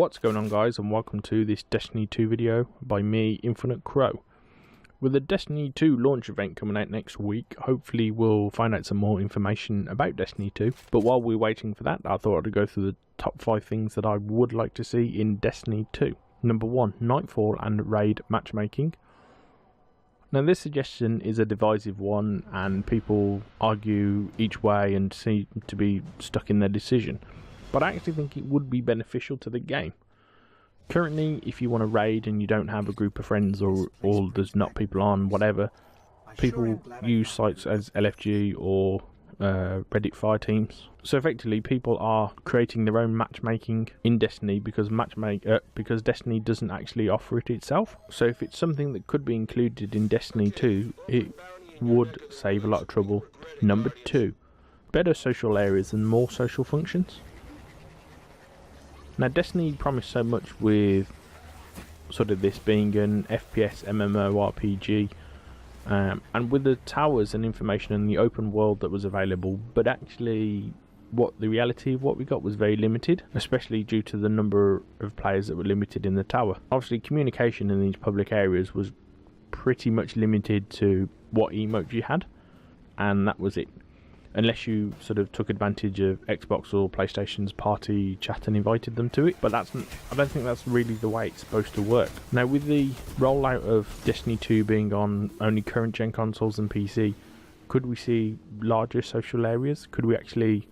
What's going on, guys, and welcome to this Destiny 2 video by me, Infinite Crow. With the Destiny 2 launch event coming out next week, hopefully we'll find out some more information about Destiny 2. But while we're waiting for that, I thought I'd go through the top 5 things that I would like to see in Destiny 2. Number 1, Nightfall and Raid Matchmaking. Now this suggestion is a divisive one and people argue each way and seem to be stuck in their decision. But I actually think it would be beneficial to the game. Currently, if you want to raid and you don't have a group of friends or there's not people on, whatever, people use sites as LFG or Reddit fire teams. So effectively, people are creating their own matchmaking in Destiny because Destiny doesn't actually offer it itself. So if it's something that could be included in Destiny 2, it would save a lot of trouble. Number 2, better social areas and more social functions. Now Destiny promised so much with sort of this being an FPS MMORPG, and with the towers and information and the open world that was available, but actually the reality of what we got was very limited, especially due to the number of players that were limited in the tower. Obviously communication in these public areas was pretty much limited to what emotes you had, and that was it. Unless you sort of took advantage of Xbox or PlayStation's party chat and invited them to it, but I don't think that's really the way it's supposed to work. Now with the rollout of Destiny 2 being on only current gen consoles and PC, could we see larger social areas? Could we actually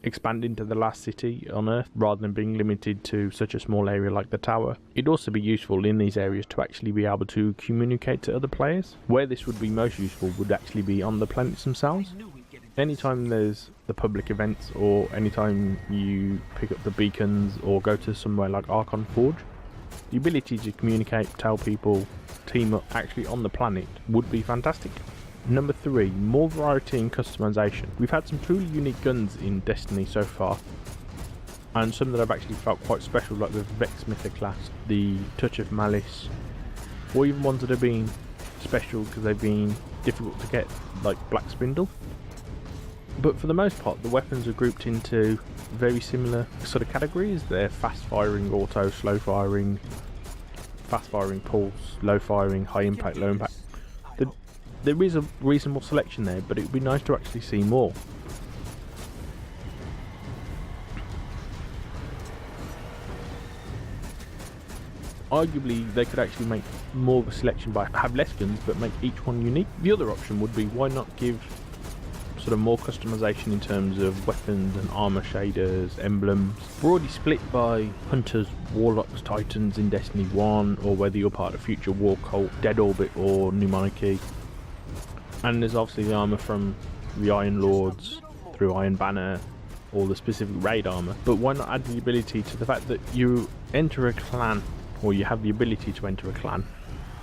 expand into the last city on Earth rather than being limited to such a small area like the tower? It'd also be useful in these areas to actually be able to communicate to other players. Where this would be most useful would actually be on the planets themselves. Anytime there's the public events or anytime you pick up the beacons or go to somewhere like Archon Forge, the ability to communicate, tell people, team up actually on the planet would be fantastic. Number 3, more variety and customization. We've had some truly unique guns in Destiny so far, and some that I've actually felt quite special, like the Vexsmither class, the Touch of Malice, or even ones that have been special because they've been difficult to get, like Black Spindle. But for the most part, the weapons are grouped into very similar sort of categories. They're fast firing, auto, slow firing, fast firing, pulse, low firing, high impact, low impact. There is a reasonable selection there, but it would be nice to actually see more. Arguably, they could actually make more of a selection by have less guns, but make each one unique. The other option would be, why not give sort of more customization in terms of weapons and armor shaders, emblems. We're already split by hunters, warlocks, titans in Destiny 1, or whether you're part of Future War Cult, Dead Orbit or New Monarchy. And there's obviously the armor from the Iron Lords through Iron Banner, or the specific raid armor. But why not add the ability to the fact that you enter a clan, or you have the ability to enter a clan?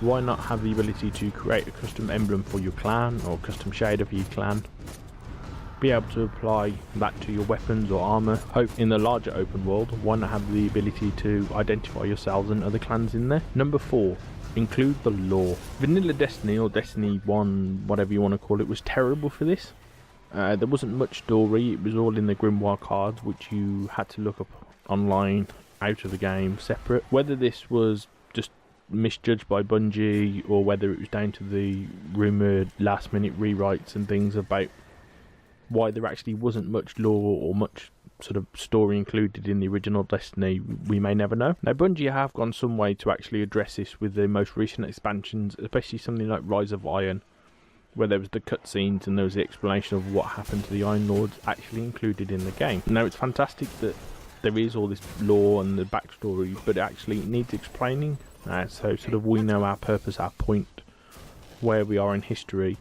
Why not have the ability to create a custom emblem for your clan or custom shader for your clan? Be able to apply that to your weapons or armor. Hope in the larger open world, why not have the ability to identify yourselves and other clans in there? Number 4, include the lore. Vanilla Destiny, or Destiny 1, whatever you want to call it, was terrible for this. There wasn't much story. It was all in the grimoire cards, which you had to look up online, out of the game, separate. Whether this was just misjudged by Bungie, or whether it was down to the rumoured last minute rewrites and things about why there actually wasn't much lore or much sort of story included in the original Destiny, we may never know. Now Bungie have gone some way to actually address this with the most recent expansions, especially something like Rise of Iron, where there was the cutscenes and there was the explanation of what happened to the Iron Lords actually included in the game. Now it's fantastic that there is all this lore and the backstory, but actually it needs explaining, so sort of we know our purpose, our point, where we are in history.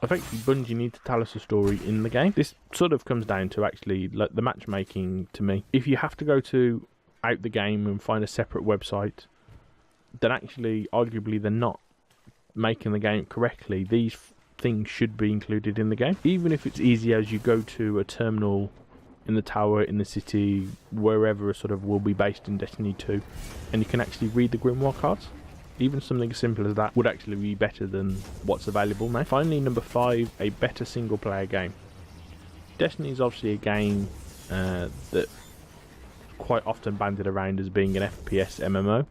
Effectively, Bungie need to tell us a story in the game. This sort of comes down to actually like the matchmaking to me. If you have to go to out the game and find a separate website, then actually arguably they're not making the game correctly. These things should be included in the game. Even if it's easy as you go to a terminal in the tower, in the city, wherever sort of will be based in Destiny 2, and you can actually read the grimoire cards. Even something as simple as that would actually be better than what's available now. Finally, number 5, a better single player game. Destiny is obviously a game that quite often banded around as being an FPS MMO,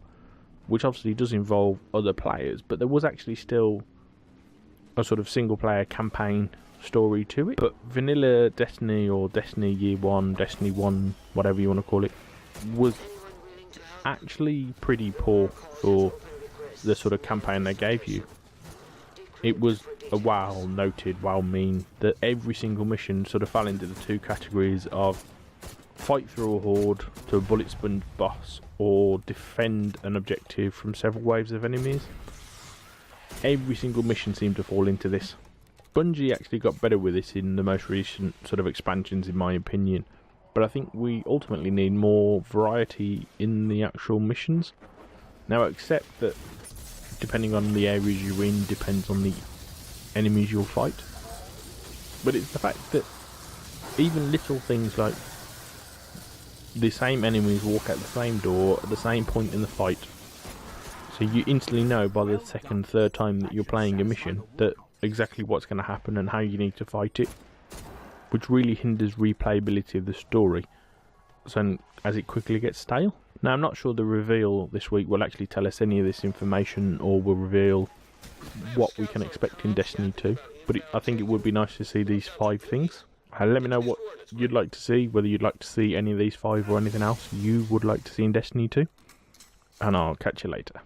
which obviously does involve other players, but there was actually still a sort of single player campaign story to it. But vanilla Destiny, or Destiny Year 1, Destiny 1, whatever you want to call it, was actually pretty poor for the sort of campaign they gave you. It was a WoW noted, WoW meme, that every single mission sort of fell into the two categories of fight through a horde to a bullet sponge boss, or defend an objective from several waves of enemies. Every single mission seemed to fall into this. Bungie actually got better with this in the most recent sort of expansions, in my opinion, but I think we ultimately need more variety in the actual missions. Now, accept that depending on the areas you're in depends on the enemies you'll fight, but it's the fact that even little things like the same enemies walk out the same door at the same point in the fight, so you instantly know by the second, third time that you're playing a mission that exactly what's going to happen and how you need to fight it, which really hinders replayability of the story, so as it quickly gets stale. Now, I'm not sure the reveal this week will actually tell us any of this information, or will reveal what we can expect in Destiny 2, but I think it would be nice to see these 5 things. Let me know what you'd like to see, whether you'd like to see any of these 5 or anything else you would like to see in Destiny 2, and I'll catch you later.